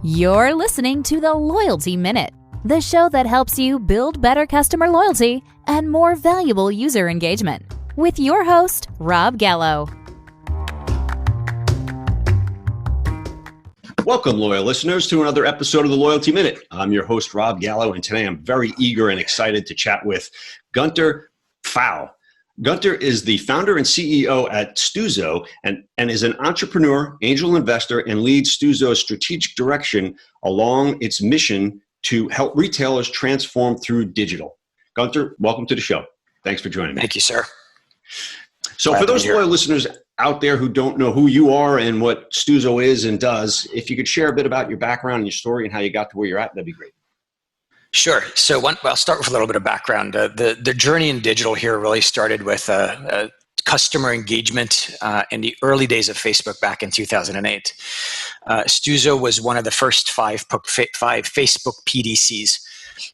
You're listening to the Loyalty Minute, the show that helps you build better customer loyalty and more valuable user engagement. With your host, Rob Gallo. Welcome, loyal listeners, to another episode of the Loyalty Minute. I'm your host, Rob Gallo, and today I'm very eager and excited to chat with Gunter Phau. Gunter is the founder and CEO at Stuzo and is an entrepreneur, angel investor, and leads Stuzo's strategic direction along its mission to help retailers transform through digital. Gunter, welcome to the show. Thanks for joining me. Thank you, sir. So for those loyal listeners out there who don't know who you are and what Stuzo is and does, if you could share a bit about your background and your story and how you got to where you're at, that'd be great. Sure. So I'll start with a little bit of background. The journey in digital here really started with customer engagement in the early days of Facebook back in 2008. Stuzo was one of the first five Facebook PDCs.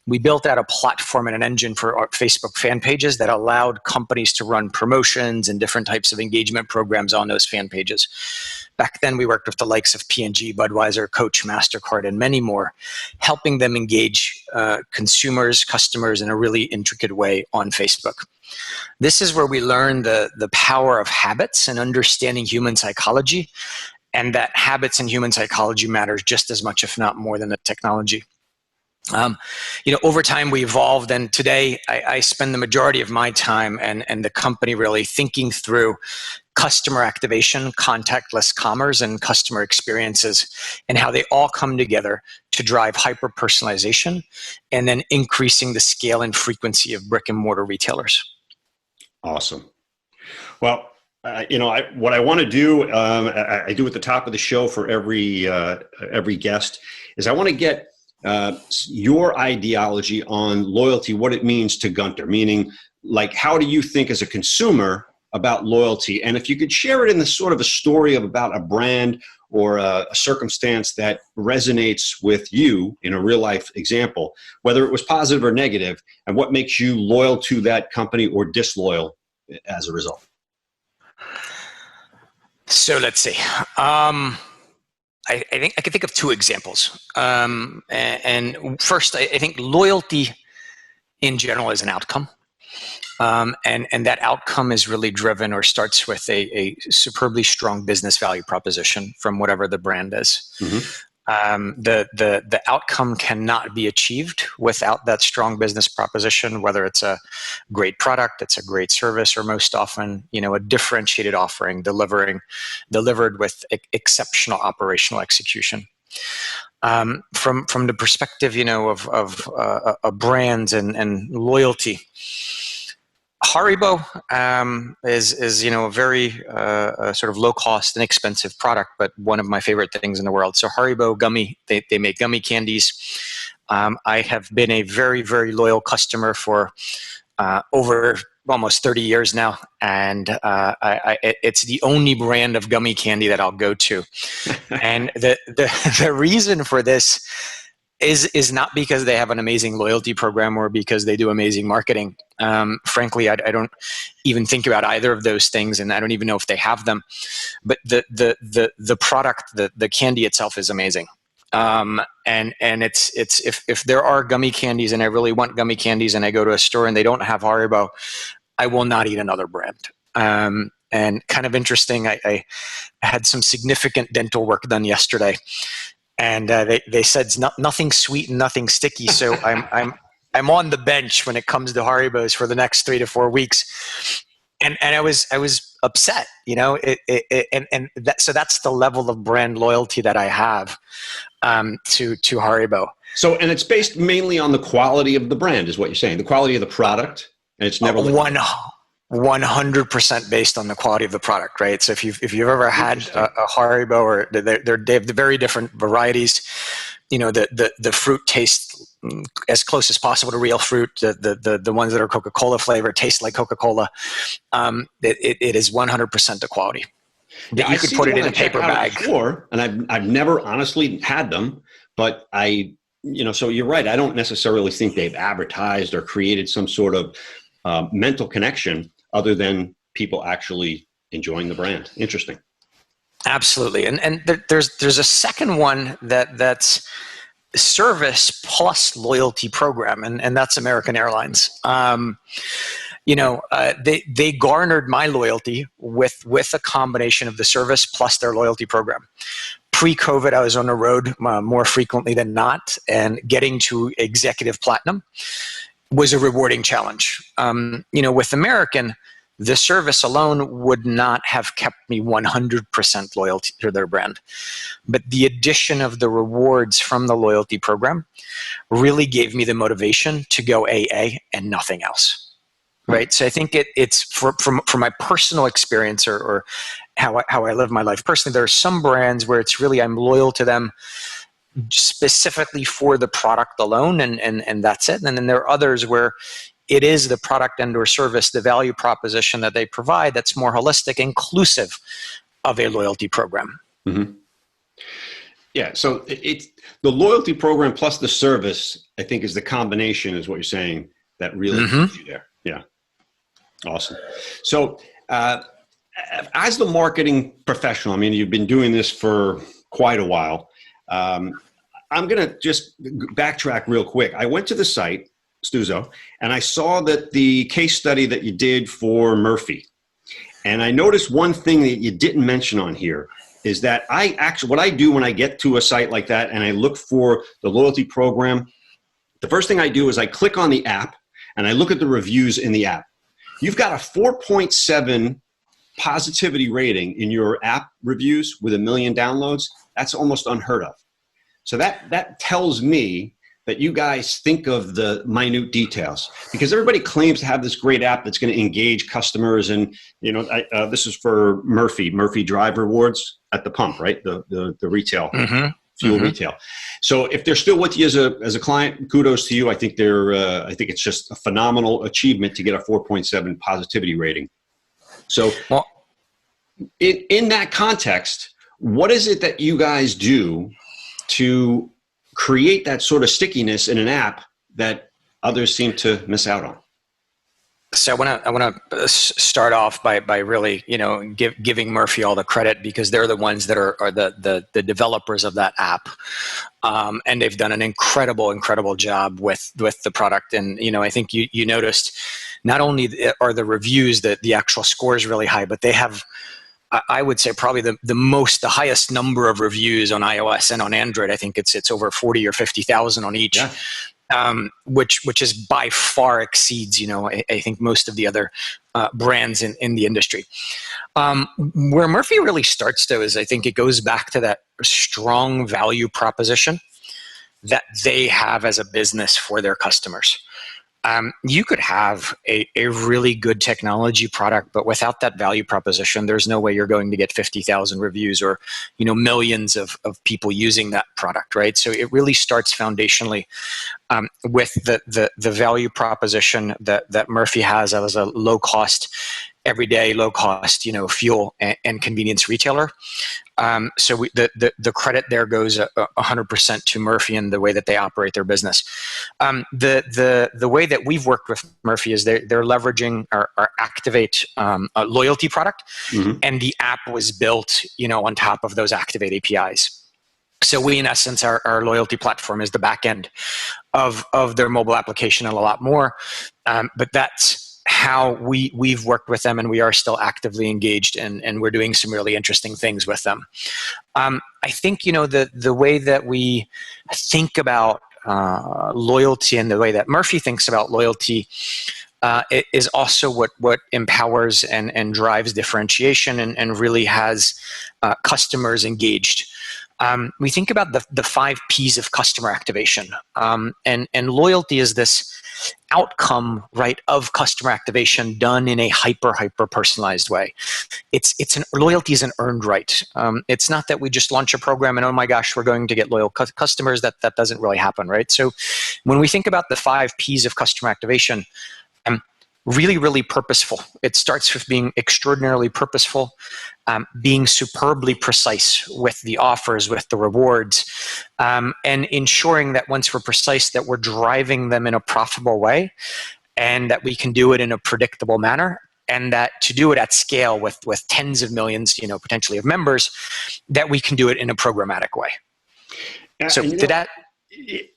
We built out a platform and an engine for our Facebook fan pages that allowed companies to run promotions and different types of engagement programs on those fan pages. Back then, we worked with the likes of P&G, Budweiser, Coach, MasterCard, and many more, helping them engage consumers, customers in a really intricate way on Facebook. This is where we learned the power of habits and understanding human psychology, and that habits and human psychology matters just as much, if not more, than the technology. Over time we evolved, and today I spend the majority of my time and the company really thinking through customer activation, contactless commerce, and customer experiences, and how they all come together to drive hyper-personalization and then increasing the scale and frequency of brick and mortar retailers. Awesome. Well, what I want to do, I do at the top of the show for every guest, is I want to get your ideology on loyalty, what it means to Gunter, meaning like, how do you think as a consumer about loyalty? And if you could share it in the sort of a story about a brand or a circumstance that resonates with you in a real life example, whether it was positive or negative, and what makes you loyal to that company or disloyal as a result. So let's see. I think I can think of two examples. And first, I think loyalty in general is an outcome. And that outcome is really driven or starts with a superbly strong business value proposition from whatever the brand is. Mm-hmm. The outcome cannot be achieved without that strong business proposition, whether it's a great product, it's a great service, or most often, a differentiated offering delivered with exceptional operational execution. From the perspective, of brands and loyalty, Haribo is a very sort of low cost and expensive product, but one of my favorite things in the world. So Haribo gummy, they make gummy candies. I have been a very, very loyal customer for over almost 30 years now, and it's the only brand of gummy candy that I'll go to. And the reason for this is not because they have an amazing loyalty program or because they do amazing marketing. Frankly, I don't even think about either of those things, and I don't even know if they have them. But the product, the candy itself, is amazing. And it's if there are gummy candies and I really want gummy candies and I go to a store and they don't have Haribo, I will not eat another brand. And kind of interesting, I had some significant dental work done yesterday. And they said nothing sweet and nothing sticky. So I'm on the bench when it comes to Haribos for the next 3 to 4 weeks, and I was upset, so that's the level of brand loyalty that I have to Haribo. So, and it's based mainly on the quality of the brand, is what you're saying, the quality of the product, and it's never 100% based on the quality of the product, right? So if you've ever had a Haribo, or they have the very different varieties, the fruit tastes as close as possible to real fruit. The ones that are Coca-Cola flavored taste like Coca-Cola. It is 100% the quality. Yeah, you could put it in a paper bag. Before, and I've never honestly had them, but so you're right. I don't necessarily think they've advertised or created some sort of mental connection other than people actually enjoying the brand. Interesting. Absolutely. There's a second one that's service plus loyalty program, and that's American Airlines. They garnered my loyalty with a combination of the service plus their loyalty program. Pre-COVID, I was on the road more frequently than not, and getting to executive platinum was a rewarding challenge. With American, the service alone would not have kept me 100% loyal to their brand. But the addition of the rewards from the loyalty program really gave me the motivation to go AA and nothing else. Right. So I think it's from my personal experience or how I live my life personally, there are some brands where it's really, I'm loyal to them specifically for the product alone, and that's it. And then there are others where it is the product and or service, the value proposition that they provide that's more holistic, inclusive of a loyalty program. Mm-hmm. Yeah. So it's the loyalty program plus the service, I think, is the combination, is what you're saying, that really keeps you there. Yeah. Awesome. So as the marketing professional, I mean, you've been doing this for quite a while. I'm going to just backtrack real quick. I went to the site, Stuzo, and I saw that the case study that you did for Murphy. And I noticed one thing that you didn't mention on here is that what I do when I get to a site like that and I look for the loyalty program, the first thing I do is I click on the app and I look at the reviews in the app. You've got a 4.7 positivity rating in your app reviews with 1 million downloads. That's almost unheard of. So that tells me that you guys think of the minute details, because everybody claims to have this great app that's going to engage customers. And, this is for Murphy Drive Rewards at the pump, right? The retail, fuel retail. So if they're still with you as a client, kudos to you. I think I think it's just a phenomenal achievement to get a 4.7 positivity rating. So in that context, what is it that you guys do to create that sort of stickiness in an app that others seem to miss out on? So I want to start off by really, giving Murphy all the credit, because they're the ones that are the developers of that app. And they've done an incredible job with the product. And, I think you noticed not only are the reviews, that the actual score is really high, but they have, I would say, probably the highest number of reviews on iOS and on Android. I think it's over 40 or 50,000 on each. Yeah. Which is by far exceeds, I think most of the other brands in the industry. Where Murphy really starts, though, is I think it goes back to that strong value proposition that they have as a business for their customers. You could have a really good technology product, but without that value proposition, there's no way you're going to get 50,000 reviews or, millions of people using that product, right? So it really starts foundationally with the value proposition that Murphy has as a low-cost, everyday low-cost, fuel and convenience retailer. So the credit there goes 100% to Murphy and the way that they operate their business. The way that we've worked with Murphy is they're leveraging our Activate a loyalty product, and the app was built, on top of those Activate APIs. So we, in essence, our loyalty platform is the back end of their mobile application and a lot more. But that's how we've worked with them, and we are still actively engaged, and we're doing some really interesting things with them. I think, the way that we think about loyalty and the way that Murphy thinks about loyalty is also what empowers and drives differentiation and really has customers engaged. We think about the 5 P's of customer activation, and loyalty is this outcome, right, of customer activation done in a hyper personalized way. Loyalty is an earned right. It's not that we just launch a program and, oh my gosh, we're going to get loyal customers. That doesn't really happen, right? So when we think about the 5 P's of customer activation, really purposeful. It starts with being extraordinarily purposeful, being superbly precise with the offers, with the rewards, and ensuring that once we're precise, that we're driving them in a profitable way, and that we can do it in a predictable manner, and that to do it at scale with tens of millions, potentially of members, that we can do it in a programmatic way. So did that?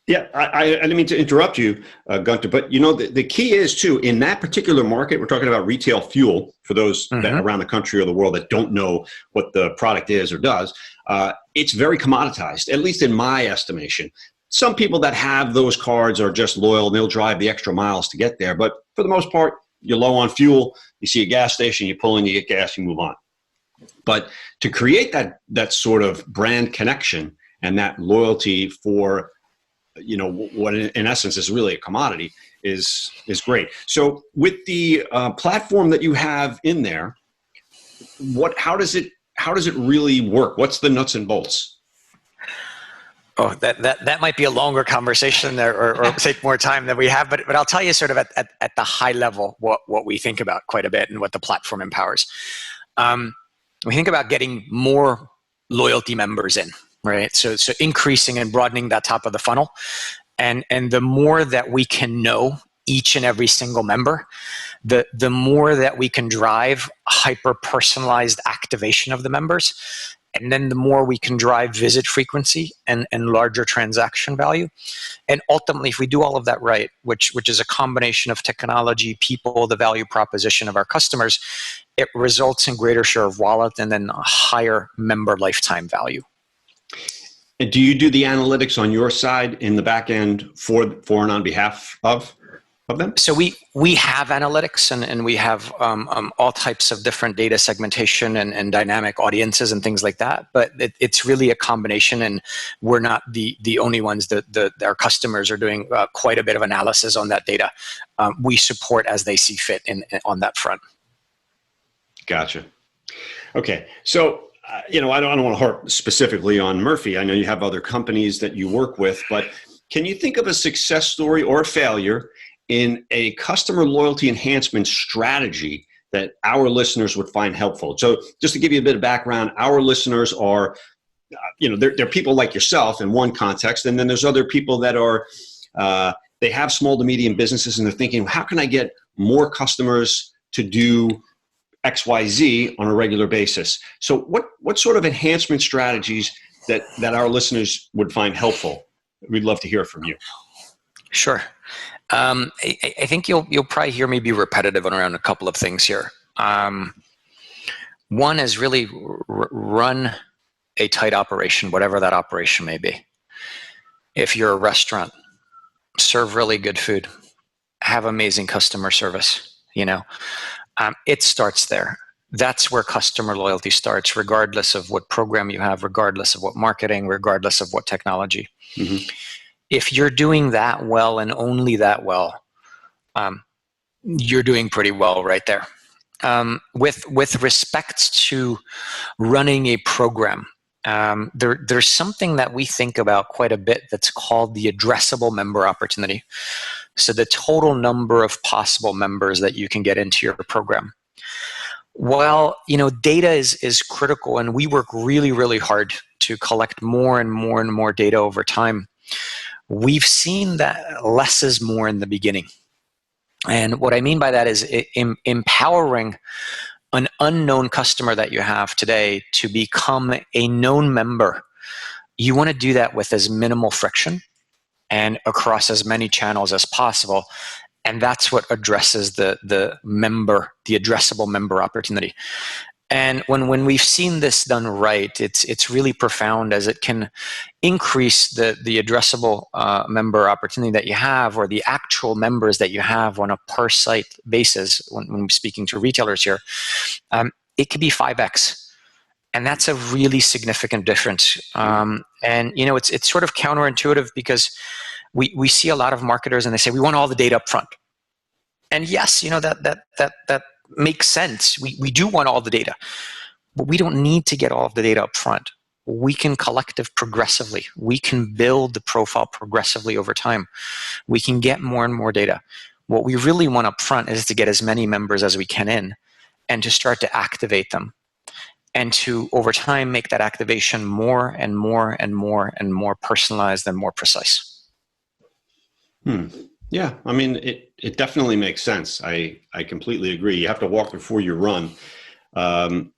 Yeah, I didn't mean to interrupt you, Gunter, but the key is too, in that particular market, we're talking about retail fuel for those that around the country or the world that don't know what the product is or does. It's very commoditized, at least in my estimation. Some people that have those cards are just loyal and they'll drive the extra miles to get there. But for the most part, you're low on fuel, you see a gas station, you pull in, you get gas, you move on. But to create that sort of brand connection and that loyalty for what in essence is really a commodity is great. So with the platform that you have in there, how does it really work? What's the nuts and bolts? Oh, that might be a longer conversation there, or take more time than we have. But I'll tell you sort of at the high level what we think about quite a bit and what the platform empowers. We think about getting more loyalty members in, right? So increasing and broadening that top of the funnel, and the more that we can know each and every single member, the more that we can drive hyper personalized activation of the members. And then the more we can drive visit frequency and larger transaction value. And ultimately, if we do all of that right, which is a combination of technology, people, the value proposition of our customers, it results in greater share of wallet and then a higher member lifetime value. And do you do the analytics on your side in the back end for and on behalf of them? So we have analytics and we have all types of different data segmentation and dynamic audiences and things like that. But it's really a combination, and we're not the only ones that our customers are doing quite a bit of analysis on that data. We support as they see fit on that front. Gotcha. Okay. So, I don't want to harp specifically on Murphy. I know you have other companies that you work with, but can you think of a success story or a failure in a customer loyalty enhancement strategy that our listeners would find helpful? So just to give you a bit of background, our listeners are, they're people like yourself in one context. And then there's other people that are, they have small to medium businesses and they're thinking, how can I get more customers to do XYZ on a regular basis? So what sort of enhancement strategies that our listeners would find helpful? We'd love to hear from you. Sure. I think you'll probably hear me be repetitive around a couple of things here. One is really run a tight operation, whatever that operation may be. If you're a restaurant, serve really good food, have amazing customer service. It starts there. That's where customer loyalty starts, regardless of what program you have, regardless of what marketing, regardless of what technology. Mm-hmm. If you're doing that well and only that well, you're doing pretty well right there. With respect to running a program, there's something that we think about quite a bit that's called the addressable member opportunity. So the total number of possible members that you can get into your program. Well, data is critical, and we work really, really hard to collect more and more and more data over time. We've seen that less is more in the beginning. And what I mean by that is empowering an unknown customer that you have today to become a known member. You want to do that with as minimal friction and across as many channels as possible. And that's what addresses the addressable member opportunity. And when we've seen this done right, it's really profound, as it can increase the addressable member opportunity that you have, or the actual members that you have on a per site basis. When I'm speaking to retailers here, it could be 5x, and that's a really significant difference. And it's sort of counterintuitive, because we see a lot of marketers and they say we want all the data up front. And yes, that makes sense. We do want all the data, but we don't need to get all of the data up front. We can collect it progressively. We can build the profile progressively over time. We can get more and more data. What we really want up front is to get as many members as we can in, and to start to activate them, and to, over time, make that activation more and more and more and more personalized and more precise. Yeah, I mean, it definitely makes sense. I completely agree. You have to walk before you run, um,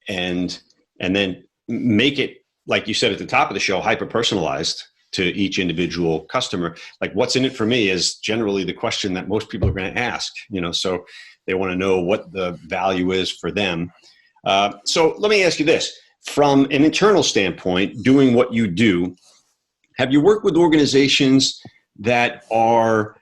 and and then make it, like you said at the top of the show, hyper personalized to each individual customer. Like, what's in it for me is generally the question that most people are going to ask. So they want to know what the value is for them. So let me ask you this: from an internal standpoint, doing what you do, have you worked with organizations that are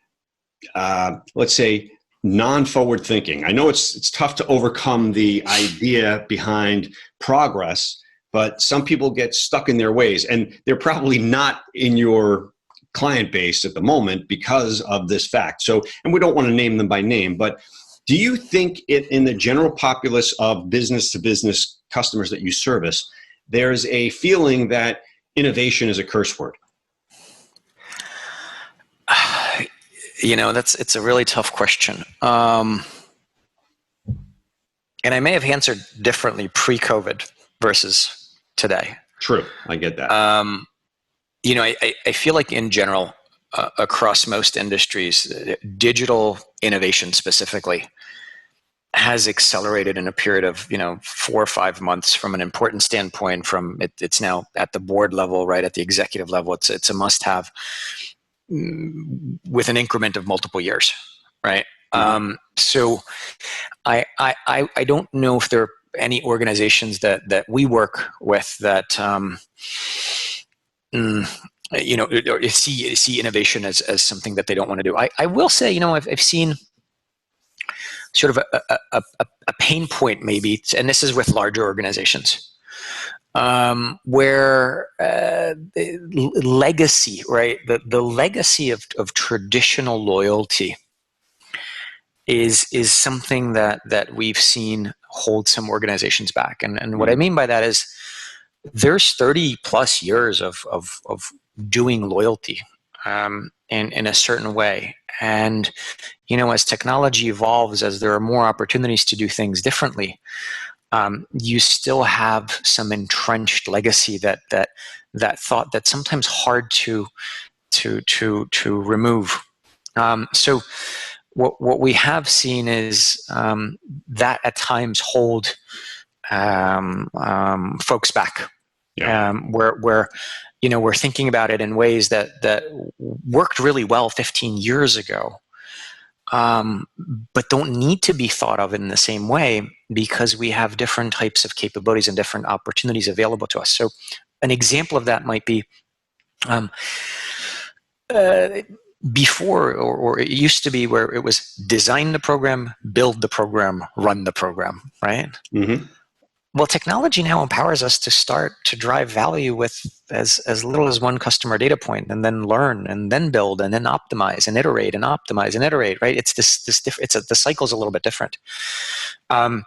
let's say, non-forward thinking? I know it's tough to overcome the idea behind progress, but some people get stuck in their ways, and they're probably not in your client base at the moment because of this fact. So, and we don't want to name them by name, but do you think in the general populace of business to business customers that you service, there's a feeling that innovation is a curse word? It's a really tough question. And I may have answered differently pre-COVID versus today. True, I get that. I feel like in general, across most industries, digital innovation specifically has accelerated in a period of 4 or 5 months from an important standpoint. It's now at the board level, right at the executive level. It's a must-have with an increment of multiple years, right? Mm-hmm. So I don't know if there are any organizations that we work with that see innovation as something that they don't want to do. I will say, I've seen sort of a pain point maybe, and this is with larger organizations, where the legacy, right? The legacy of traditional loyalty is something that we've seen hold some organizations back. And what I mean by that is there's 30 plus years of doing loyalty in a certain way. And, as technology evolves, as there are more opportunities to do things differently, you still have some entrenched legacy that thought that's sometimes hard to remove. So what we have seen is that at times hold folks back. Yeah. Where we're thinking about it in ways that worked really well 15 years ago, but don't need to be thought of in the same way because we have different types of capabilities and different opportunities available to us. So an example of that might be before, or it used to be where it was design the program, build the program, run the program, right? Mm-hmm. Well, technology now empowers us to start to drive value with as little as one customer data point, and then learn, and then build, and then optimize, and iterate, and optimize, and iterate. Right? It's the cycle's a little bit different. I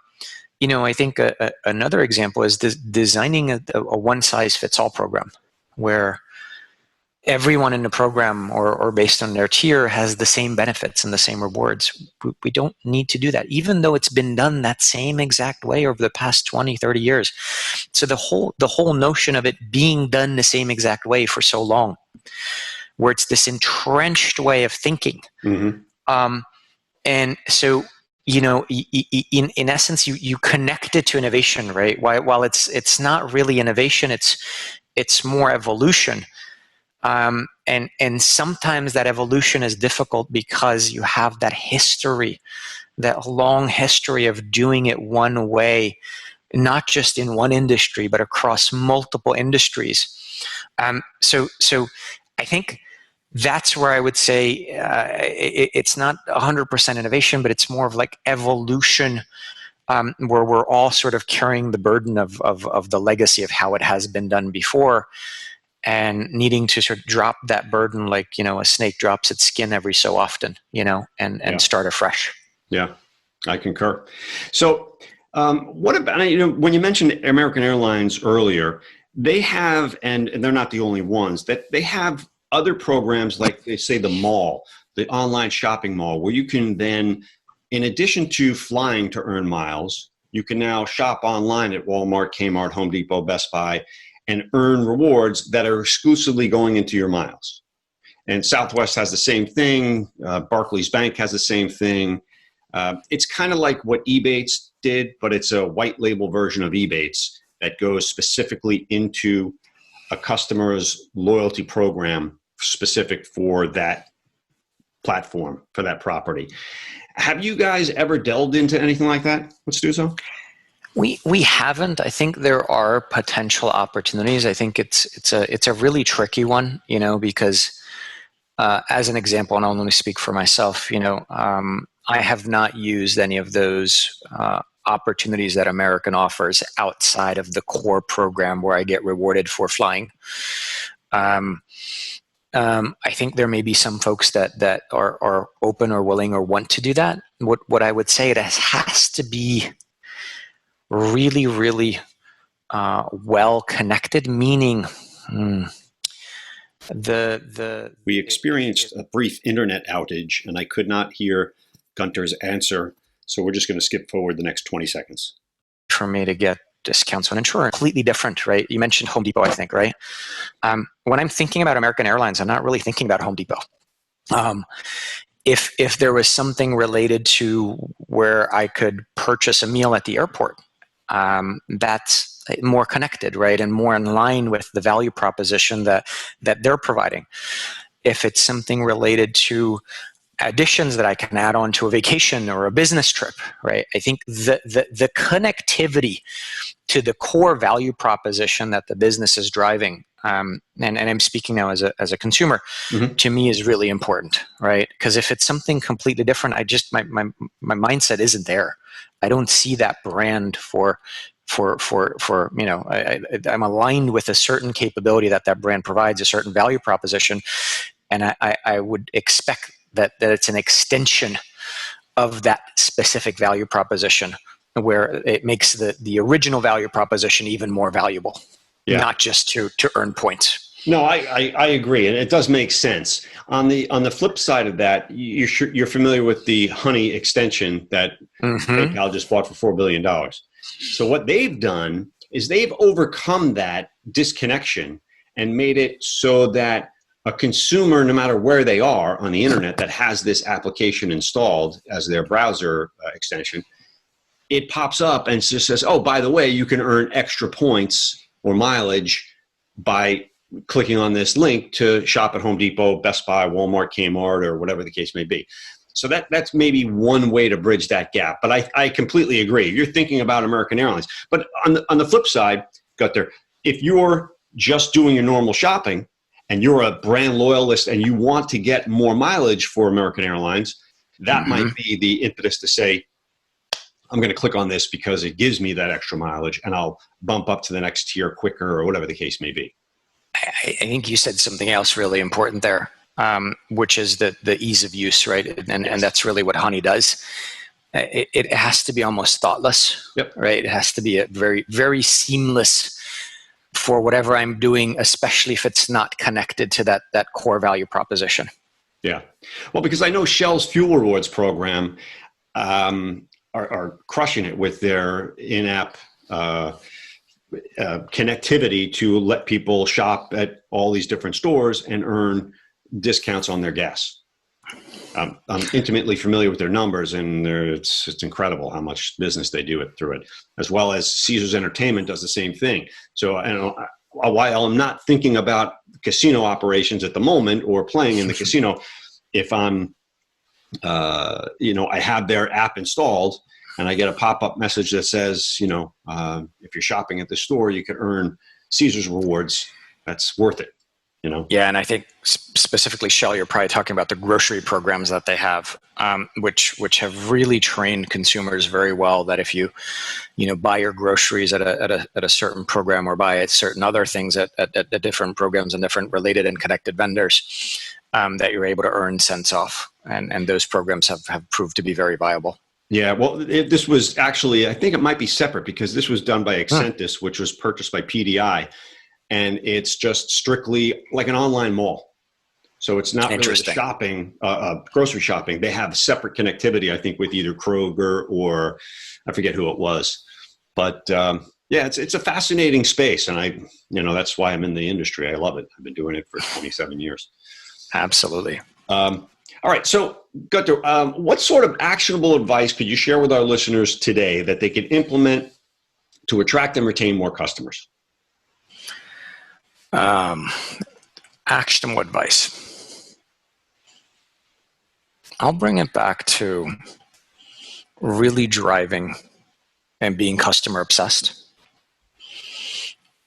think another example is designing a one size fits all program, where everyone in the program or based on their tier has the same benefits and the same rewards. We don't need to do that, even though it's been done that same exact way over the past 20, 30 years. So the whole notion of it being done the same exact way for so long, where it's this entrenched way of thinking. Mm-hmm. And so, in essence, you connect it to innovation, right? While it's not really innovation, it's more evolution. And sometimes that evolution is difficult because you have that history, that long history of doing it one way, not just in one industry, but across multiple industries. So I think that's where I would say it's not 100% innovation, but it's more of like evolution, where we're all sort of carrying the burden of the legacy of how it has been done before, and needing to sort of drop that burden like, a snake drops its skin every so often, and start afresh. Yeah, I concur. So what about, when you mentioned American Airlines earlier, they have, and they're not the only ones, that they have other programs like, they say, the mall, the online shopping mall, where you can then, in addition to flying to earn miles, you can now shop online at Walmart, Kmart, Home Depot, Best Buy, and earn rewards that are exclusively going into your miles. And Southwest has the same thing. Barclays Bank has the same thing. It's kind of like what Ebates did, but it's a white label version of Ebates that goes specifically into a customer's loyalty program specific for that platform, for that property. Have you guys ever delved into anything like that with Stuzo? We haven't. I think there are potential opportunities. I think it's a really tricky one, because as an example, and I'll only speak for myself, I have not used any of those opportunities that American offers outside of the core program where I get rewarded for flying. I think there may be some folks that are open or willing or want to do that. What I would say, it has to be really, really well connected, meaning we experienced a brief internet outage, and I could not hear Gunter's answer, so we're just going to skip forward the next 20 seconds. For me to get discounts on insurance, completely different, right? You mentioned Home Depot, I think, right? When I'm thinking about American Airlines, I'm not really thinking about Home Depot. If there was something related to where I could purchase a meal at the airport, that's more connected, right? And more in line with the value proposition that they're providing. If it's something related to additions that I can add on to a vacation or a business trip, right? I think the connectivity to the core value proposition that the business is driving, and I'm speaking now as a consumer, to me is really important, right? Because if it's something completely different, my mindset isn't there. I don't see that brand I'm aligned with a certain capability that brand provides, a certain value proposition, and I would expect that it's an extension of that specific value proposition where it makes the original value proposition even more valuable, not just to earn points. No, I agree, and it does make sense. On the flip side of that, you're familiar with the Honey extension that PayPal just bought for $4 billion. So what they've done is they've overcome that disconnection and made it so that a consumer, no matter where they are on the internet, that has this application installed as their browser extension, it pops up and just says, oh, by the way, you can earn extra points or mileage by clicking on this link to shop at Home Depot, Best Buy, Walmart, Kmart, or whatever the case may be. So that's maybe one way to bridge that gap. But I completely agree. You're thinking about American Airlines. But on the flip side, Gunter, if you're just doing your normal shopping and you're a brand loyalist and you want to get more mileage for American Airlines, that might be the impetus to say, I'm going to click on this because it gives me that extra mileage and I'll bump up to the next tier quicker or whatever the case may be. I think you said something else really important there, which is the ease of use, right? And that's really what Honey does. It has to be almost thoughtless, right? It has to be a very, very seamless for whatever I'm doing, especially if it's not connected to that core value proposition. Yeah. Well, because I know Shell's Fuel Rewards program are crushing it with their in-app connectivity to let people shop at all these different stores and earn discounts on their gas. I'm intimately familiar with their numbers, and it's incredible how much business they do through it, as well as Caesars Entertainment does the same thing. So while I'm not thinking about casino operations at the moment or playing in the casino, if I'm, I have their app installed and I get a pop-up message that says, if you're shopping at the store, you can earn Caesars rewards. That's worth it. Yeah, and I think specifically Shell, you're probably talking about the grocery programs that they have, which have really trained consumers very well. That if you buy your groceries at a certain program or buy certain other things at different programs and different related and connected vendors, that you're able to earn cents off, and those programs have proved to be very viable. Yeah, well, this was actually, I think it might be separate because this was done by Accentus, which was purchased by PDI. And it's just strictly like an online mall. So it's not really shopping, grocery shopping. They have separate connectivity, I think, with either Kroger or I forget who it was. But it's a fascinating space. And that's why I'm in the industry. I love it. I've been doing it for 27 years. Absolutely. All right. So, Gunter, what sort of actionable advice could you share with our listeners today that they can implement to attract and retain more customers? Actionable advice. I'll bring it back to really driving and being customer obsessed.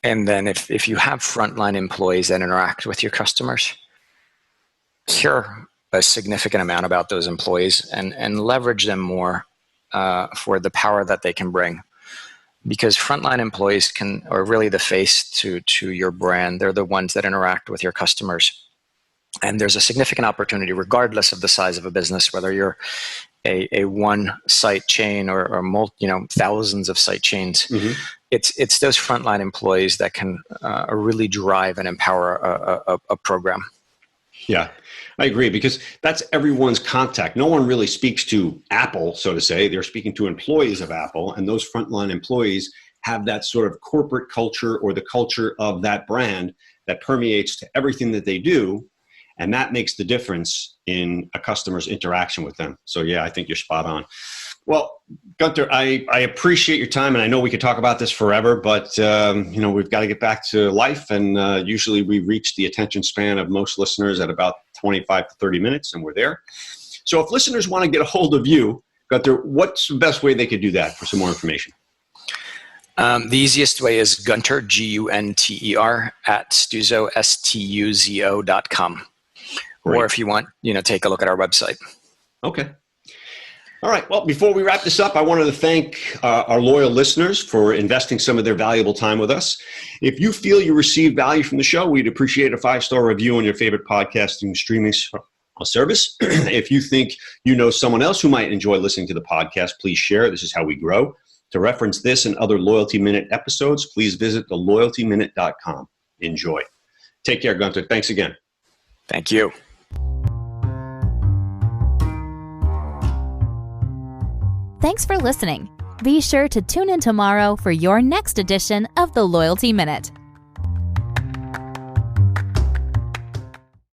And then if you have frontline employees that interact with your customers, hear a significant amount about those employees and leverage them more for the power that they can bring. Because frontline employees are really the face to your brand. They're the ones that interact with your customers. And there's a significant opportunity, regardless of the size of a business, whether you're a one-site chain or thousands of site chains. Mm-hmm. It's those frontline employees that can really drive and empower a program. Yeah, I agree, because that's everyone's contact. No one really speaks to Apple, so to say. They're speaking to employees of Apple, and those frontline employees have that sort of corporate culture or the culture of that brand that permeates to everything that they do, and that makes the difference in a customer's interaction with them. So yeah, I think you're spot on. Well, Gunter, I appreciate your time, and I know we could talk about this forever, but we've got to get back to life, and usually we reach the attention span of most listeners at about 25 to 30 minutes, and we're there. So if listeners want to get a hold of you, Gunter, what's the best way they could do that for some more information? The easiest way is Gunter, Gunter, at Stuzo, Stuzo.com. Right. Or if you want, take a look at our website. Okay. All right. Well, before we wrap this up, I wanted to thank our loyal listeners for investing some of their valuable time with us. If you feel you received value from the show, we'd appreciate a 5-star review on your favorite podcasting streaming service. If you think you know someone else who might enjoy listening to the podcast, please share. This is how we grow. To reference this and other Loyalty Minute episodes, please visit theloyaltyminute.com. Enjoy. Take care, Gunter. Thanks again. Thank you. Thanks for listening. Be sure to tune in tomorrow for your next edition of the Loyalty Minute.